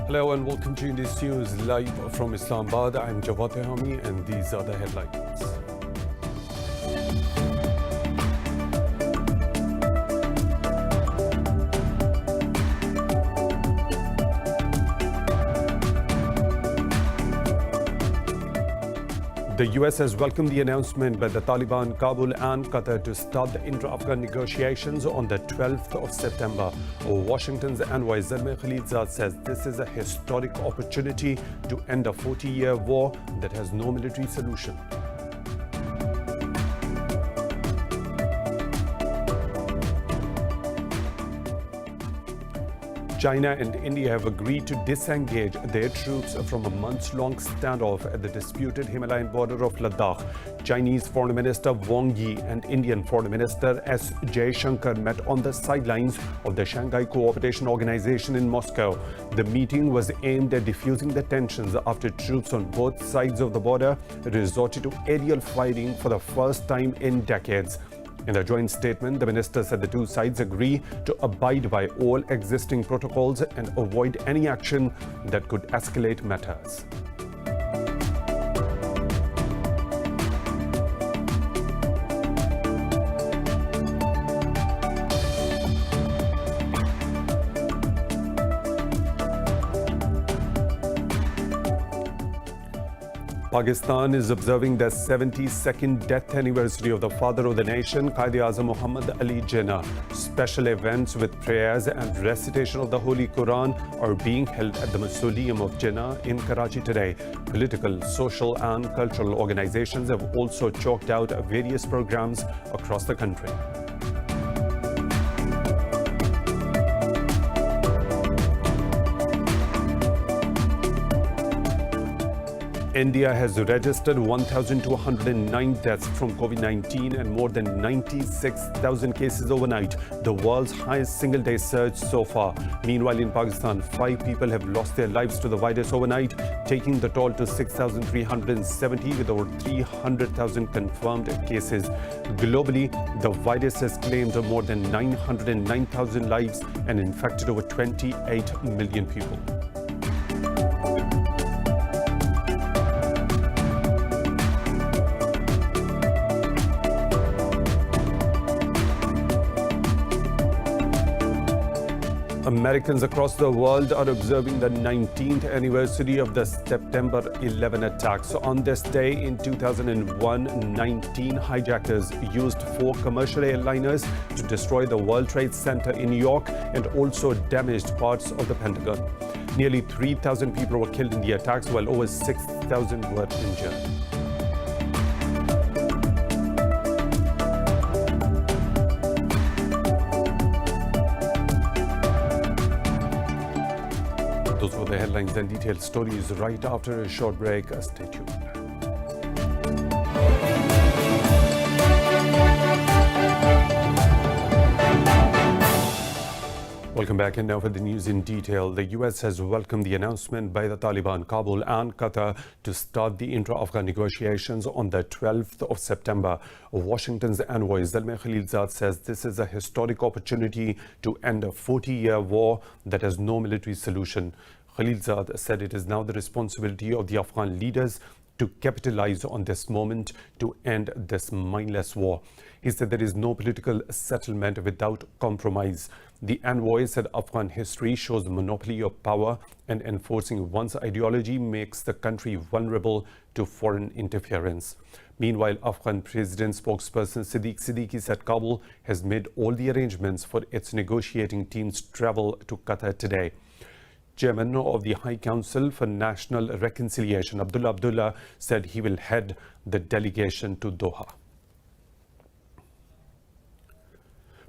Hello and welcome to Indus News live from Islamabad. I'm Jawad Tehami and these are the headlines. The US has welcomed the announcement by the Taliban, Kabul and Qatar to start the intra-Afghan negotiations on the 12th of September. Washington's envoy Zalmay Khalilzad says this is a historic opportunity to end a 40-year war that has no military solution. China and India have agreed to disengage their troops from a months-long standoff at the disputed Himalayan border of Ladakh. Chinese Foreign Minister Wang Yi and Indian Foreign Minister S. Jaishankar met on the sidelines of the Shanghai Cooperation Organization in Moscow. The meeting was aimed at diffusing the tensions after troops on both sides of the border resorted to aerial fighting for the first time in decades. In a joint statement, the minister said the two sides agree to abide by all existing protocols and avoid any action that could escalate matters. Pakistan is observing the 72nd death anniversary of the father of the nation, Quaid-e-Azam Muhammad Ali Jinnah. Special events with prayers and recitation of the Holy Quran are being held at the Mausoleum of Jinnah in Karachi today. Political, social and cultural organizations have also chalked out various programs across the country. India has registered 1,209 deaths from COVID-19 and more than 96,000 cases overnight, the world's highest single-day surge so far. Meanwhile, in Pakistan, 5 people have lost their lives to the virus overnight, taking the toll to 6,370 with over 300,000 confirmed cases. Globally, the virus has claimed more than 909,000 lives and infected over 28 million people. Americans across the world are observing the 19th anniversary of the September 11 attacks. On this day in 2001, 19 hijackers used 4 commercial airliners to destroy the World Trade Center in New York and also damaged parts of the Pentagon. Nearly 3,000 people were killed in the attacks, while over 6,000 were injured. Those were the headlines and detailed stories right after a short break. Stay tuned. Welcome back, and now for the news in detail. The US has welcomed the announcement by the Taliban, Kabul and Qatar to start the intra-Afghan negotiations on the 12th of September. Washington's envoy Zalmay Khalilzad says this is a historic opportunity to end a 40-year war that has no military solution. Khalilzad said it is now the responsibility of the Afghan leaders to capitalize on this moment to end this mindless war. He said there is no political settlement without compromise. The envoy said Afghan history shows the monopoly of power, and enforcing one's ideology makes the country vulnerable to foreign interference. Meanwhile, Afghan President spokesperson Siddiqui said Kabul has made all the arrangements for its negotiating team's travel to Qatar today. Chairman of the High Council for National Reconciliation, Abdullah, said he will head the delegation to Doha.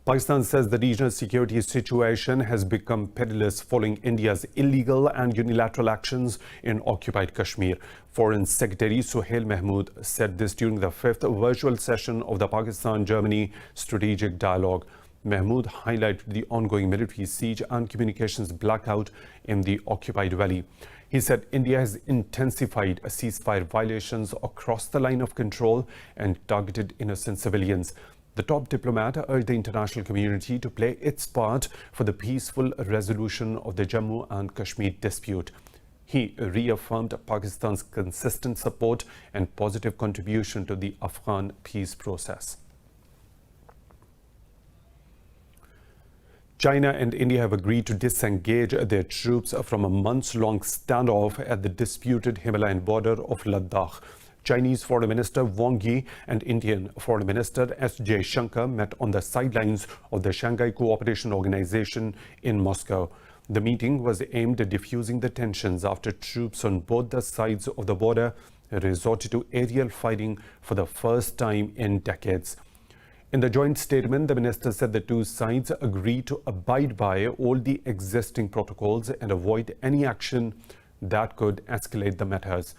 Pakistan says the regional security situation has become perilous following India's illegal and unilateral actions in occupied Kashmir. Foreign Secretary Suhail Mahmood said this during the 5th virtual session of the Pakistan-Germany Strategic Dialogue. Mahmood highlighted the ongoing military siege and communications blackout in the occupied valley. He said India has intensified ceasefire violations across the line of control and targeted innocent civilians. The top diplomat urged the international community to play its part for the peaceful resolution of the Jammu and Kashmir dispute. He reaffirmed Pakistan's consistent support and positive contribution to the Afghan peace process. China and India have agreed to disengage their troops from a months-long standoff at the disputed Himalayan border of Ladakh. Chinese Foreign Minister Wang Yi and Indian Foreign Minister S. Jaishankar met on the sidelines of the Shanghai Cooperation Organization in Moscow. The meeting was aimed at diffusing the tensions after troops on both the sides of the border resorted to aerial fighting for the first time in decades. In the joint statement, the minister said the two sides agreed to abide by all the existing protocols and avoid any action that could escalate the matters.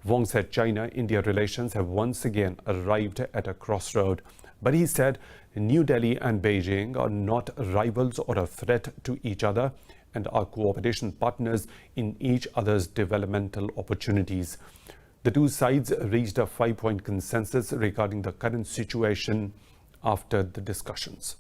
Wang said China-India relations have once again arrived at a crossroad. But he said New Delhi and Beijing are not rivals or a threat to each other and are cooperation partners in each other's developmental opportunities. The two sides reached a 5-point consensus regarding the current situation after the discussions.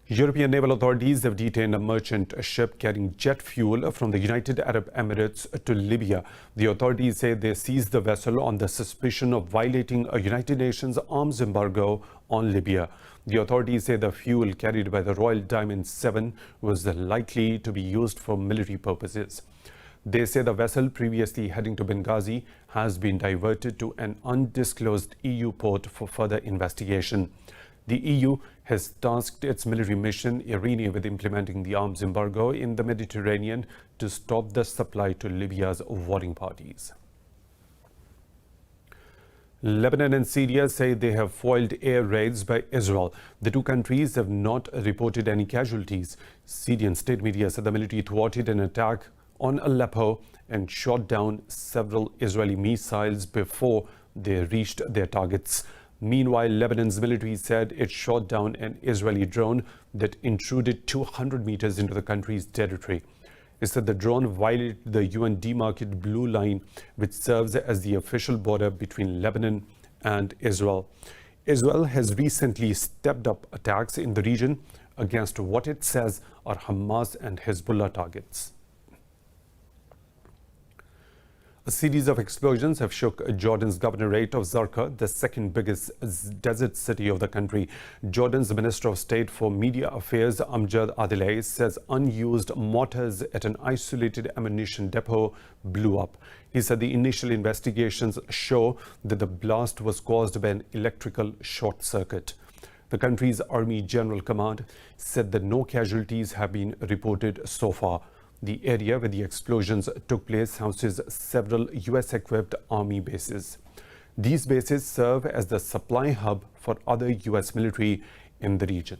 European naval authorities have detained a merchant ship carrying jet fuel from the United Arab Emirates to Libya. The authorities say they seized the vessel on the suspicion of violating a United Nations arms embargo on Libya. The authorities say the fuel carried by the Royal Diamond 7 was likely to be used for military purposes. They say the vessel previously heading to Benghazi has been diverted to an undisclosed EU port for further investigation. The EU has tasked its military mission, Iranian, with implementing the arms embargo in the Mediterranean to stop the supply to Libya's warring parties. Lebanon and Syria say they have foiled air raids by Israel. The two countries have not reported any casualties. Syrian state media said the military thwarted an attack on Aleppo and shot down several Israeli missiles before they reached their targets. Meanwhile, Lebanon's military said it shot down an Israeli drone that intruded 200 meters into the country's territory. It said the drone violated the UN demarcated blue line, which serves as the official border between Lebanon and Israel. Israel has recently stepped up attacks in the region against what it says are Hamas and Hezbollah targets. A series of explosions have shook Jordan's governorate of Zarqa, the second biggest desert city of the country. Jordan's Minister of State for Media Affairs, Amjad Adilay, says unused mortars at an isolated ammunition depot blew up. He said the initial investigations show that the blast was caused by an electrical short circuit. The country's Army General Command said that no casualties have been reported so far. The area where the explosions took place houses several US-equipped army bases. These bases serve as the supply hub for other US military in the region.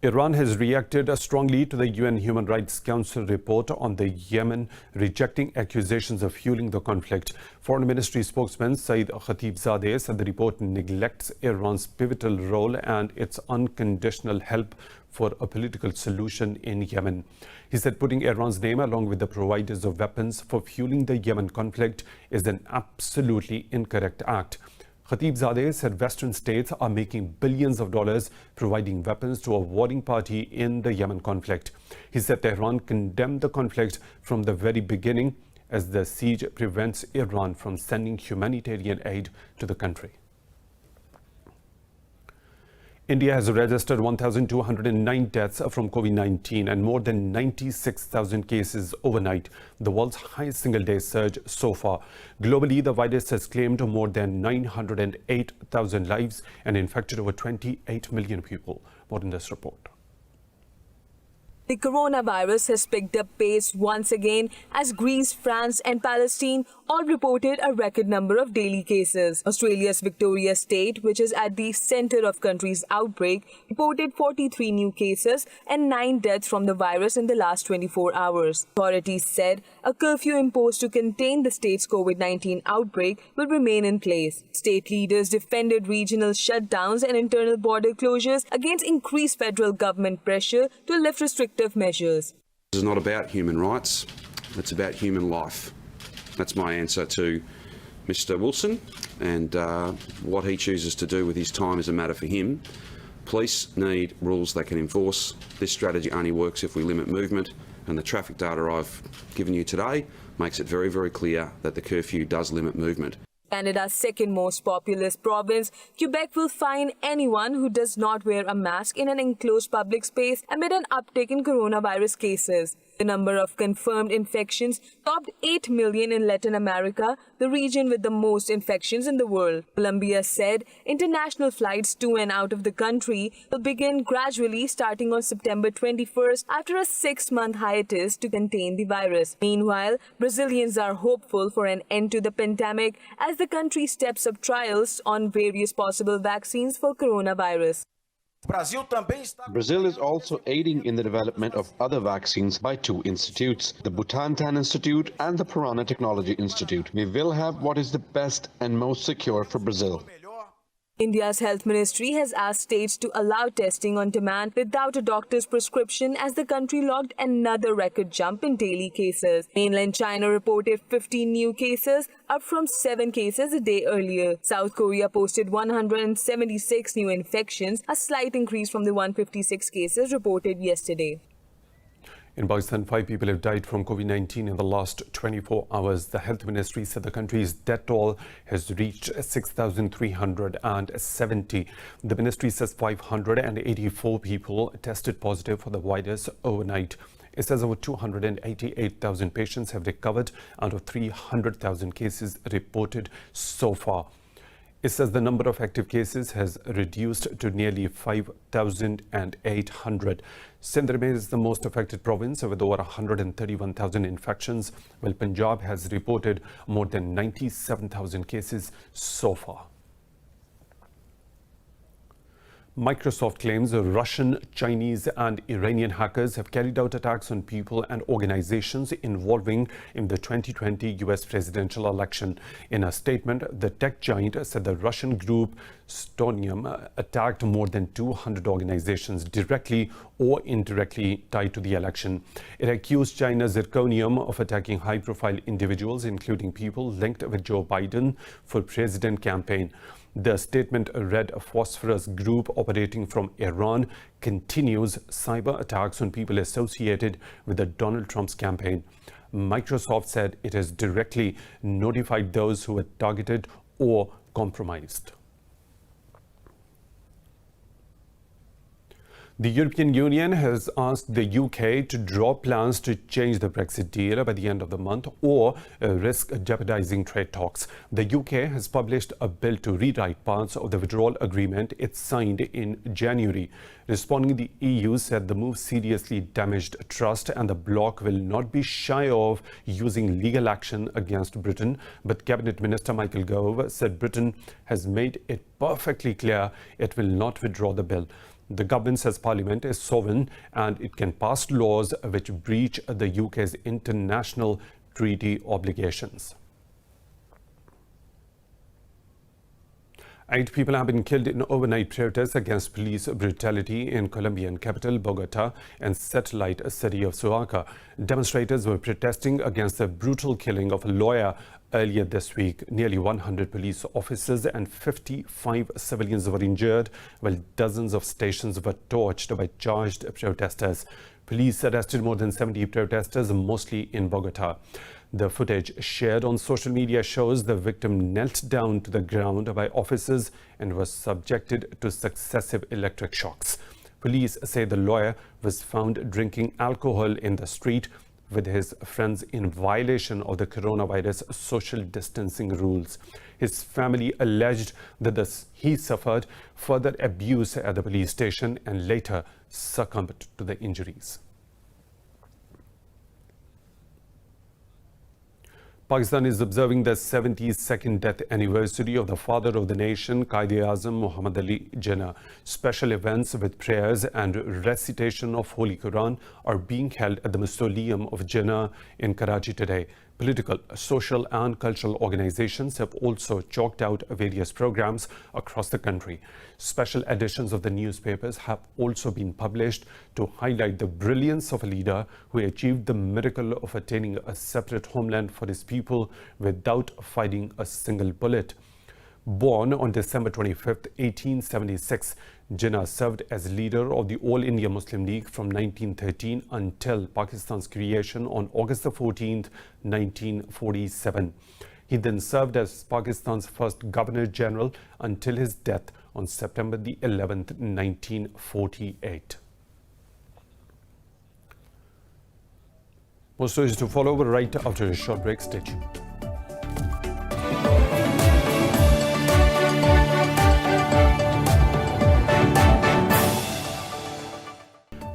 Iran has reacted strongly to the UN Human Rights Council report on the Yemen, rejecting accusations of fueling the conflict. Foreign Ministry spokesman Saeed Khatibzadeh said the report neglects Iran's pivotal role and its unconditional help for a political solution in Yemen. He said putting Iran's name along with the providers of weapons for fueling the Yemen conflict is an absolutely incorrect act. Khatibzadeh said Western states are making billions of dollars providing weapons to a warring party in the Yemen conflict. He said Tehran condemned the conflict from the very beginning as the siege prevents Iran from sending humanitarian aid to the country. India has registered 1,209 deaths from COVID-19 and more than 96,000 cases overnight, the world's highest single-day surge so far. Globally, the virus has claimed more than 908,000 lives and infected over 28 million people. More in this report. The coronavirus has picked up pace once again as Greece, France and Palestine all reported a record number of daily cases. Australia's Victoria State, which is at the center of country's outbreak, reported 43 new cases and 9 deaths from the virus in the last 24 hours. Authorities said a curfew imposed to contain the state's COVID-19 outbreak will remain in place. State leaders defended regional shutdowns and internal border closures against increased federal government pressure to lift restrictive measures. This is not about human rights. It's about human life. That's my answer to Mr Wilson, and what he chooses to do with his time is a matter for him. Police need rules they can enforce. This strategy only works if we limit movement, and the traffic data I've given you today makes it very, very clear that the curfew does limit movement. Canada's second most populous province, Quebec will fine anyone who does not wear a mask in an enclosed public space amid an uptick in coronavirus cases. The number of confirmed infections topped 8 million in Latin America, the region with the most infections in the world. Colombia said international flights to and out of the country will begin gradually starting on September 21st after a 6-month hiatus to contain the virus. Meanwhile, Brazilians are hopeful for an end to the pandemic as the country steps up trials on various possible vaccines for coronavirus. Brazil is also aiding in the development of other vaccines by 2 institutes, the Butantan Institute and the Piranha Technology Institute. We will have what is the best and most secure for Brazil. India's health ministry has asked states to allow testing on demand without a doctor's prescription as the country logged another record jump in daily cases. Mainland China reported 15 new cases, up from 7 cases a day earlier. South Korea posted 176 new infections, a slight increase from the 156 cases reported yesterday. In Pakistan, 5 people have died from COVID-19 in the last 24 hours. The health ministry said the country's death toll has reached 6,370. The ministry says 584 people tested positive for the virus overnight. It says over 288,000 patients have recovered out of 300,000 cases reported so far. It says the number of active cases has reduced to nearly 5,800. Sindh remains the most affected province with over 131,000 infections, while Punjab has reported more than 97,000 cases so far. Microsoft claims Russian, Chinese and Iranian hackers have carried out attacks on people and organizations involving in the 2020 US presidential election. In a statement, the tech giant said the Russian group Stonium attacked more than 200 organizations directly or indirectly tied to the election. It accused China's Zirconium of attacking high-profile individuals, including people linked with Joe Biden for president campaign. The statement read, a phosphorus group operating from Iran continues cyber attacks on people associated with the Donald Trump's campaign. Microsoft said it has directly notified those who were targeted or compromised. The European Union has asked the UK to drop plans to change the Brexit deal by the end of the month or risk jeopardizing trade talks. The UK has published a bill to rewrite parts of the withdrawal agreement it signed in January. Responding, the EU said the move seriously damaged trust and the bloc will not be shy of using legal action against Britain. But Cabinet Minister Michael Gove said Britain has made it perfectly clear it will not withdraw the bill. The government says Parliament is sovereign and it can pass laws which breach the UK's international treaty obligations. 8 people have been killed in overnight protests against police brutality in Colombian capital Bogota and satellite city of Suaca. Demonstrators were protesting against the brutal killing of a lawyer earlier this week. Nearly 100 police officers and 55 civilians were injured, while dozens of stations were torched by charged protesters. Police arrested more than 70 protesters, mostly in Bogota. The footage shared on social media shows the victim knelt down to the ground by officers and was subjected to successive electric shocks. Police say the lawyer was found drinking alcohol in the street with his friends in violation of the coronavirus social distancing rules. His family alleged that he suffered further abuse at the police station and later succumbed to the injuries. Pakistan is observing the 72nd death anniversary of the father of the nation, Quaid-e-Azam Muhammad Ali Jinnah. Special events with prayers and recitation of Holy Quran are being held at the Mausoleum of Jinnah in Karachi today. Political, social and cultural organizations have also chalked out various programs across the country. Special editions of the newspapers have also been published to highlight the brilliance of a leader who achieved the miracle of attaining a separate homeland for his people without firing a single bullet. Born on December 25, 1876, Jinnah served as leader of the All India Muslim League from 1913 until Pakistan's creation on August 14, 1947. He then served as Pakistan's first Governor-General until his death on September 11, 1948. More stories to follow right after a short break. Stay tuned.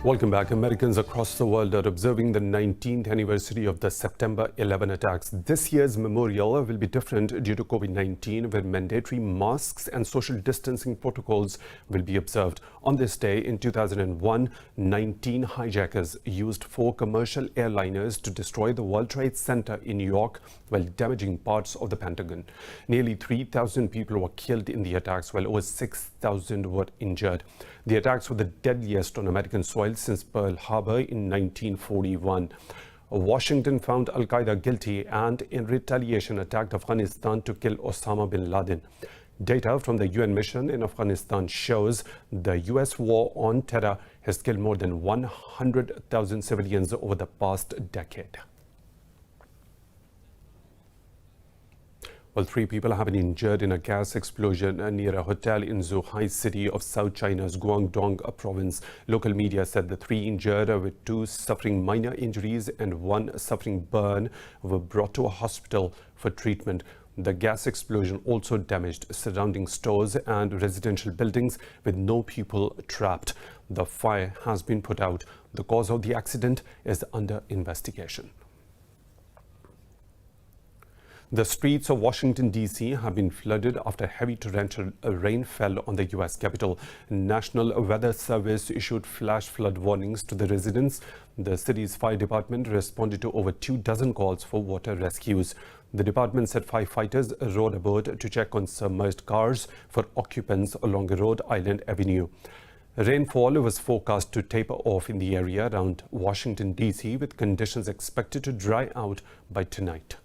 Welcome back. Americans across the world are observing the 19th anniversary of the September 11 attacks. This year's memorial will be different due to COVID-19, where mandatory masks and social distancing protocols will be observed. On this day in 2001, 19 hijackers used 4 commercial airliners to destroy the World Trade Center in New York while damaging parts of the Pentagon. Nearly 3,000 people were killed in the attacks, while over 6,000 were injured. The attacks were the deadliest on American soil since Pearl Harbor in 1941. Washington found Al-Qaeda guilty and in retaliation attacked Afghanistan to kill Osama bin Laden. Data from the UN mission in Afghanistan shows the US war on terror has killed more than 100,000 civilians over the past decade. Well, 3 people have been injured in a gas explosion near a hotel in Zhuhai city of South China's Guangdong province. Local media said the 3 injured, with 2 suffering minor injuries and 1 suffering burn, were brought to a hospital for treatment. The gas explosion also damaged surrounding stores and residential buildings, with no people trapped. The fire has been put out. The cause of the accident is under investigation. The streets of Washington, D.C. have been flooded after heavy torrential rain fell on the U.S. Capitol. National Weather Service issued flash flood warnings to the residents. The city's fire department responded to over 24 calls for water rescues. The department said firefighters rode aboard to check on submerged cars for occupants along Rhode Island Avenue. Rainfall was forecast to taper off in the area around Washington, D.C., with conditions expected to dry out by tonight.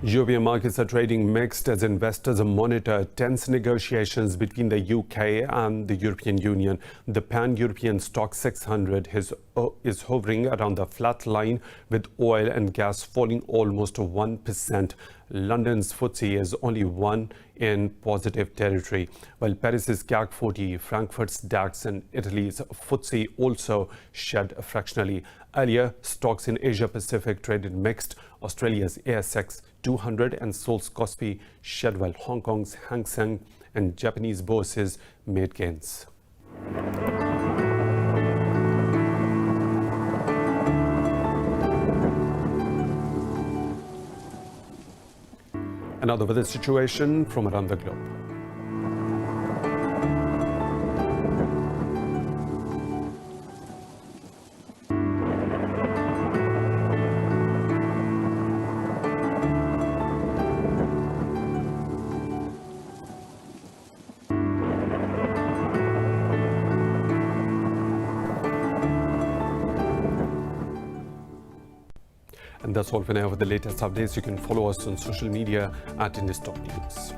European markets are trading mixed as investors monitor tense negotiations between the UK and the European Union. The pan-European stock 600 is hovering around the flat line, with oil and gas falling almost 1%. London's FTSE is only 1 in positive territory, while Paris's CAC 40, Frankfurt's DAX and Italy's FTSE also shed fractionally. Earlier, stocks in Asia Pacific traded mixed. Australia's ASX 200 and Seoul's Kospi shed, while Hong Kong's Hang Seng and Japanese bourses made gains. Another weather situation from around the globe. And that's all for now. For the latest updates, you can follow us on social media at Indus News.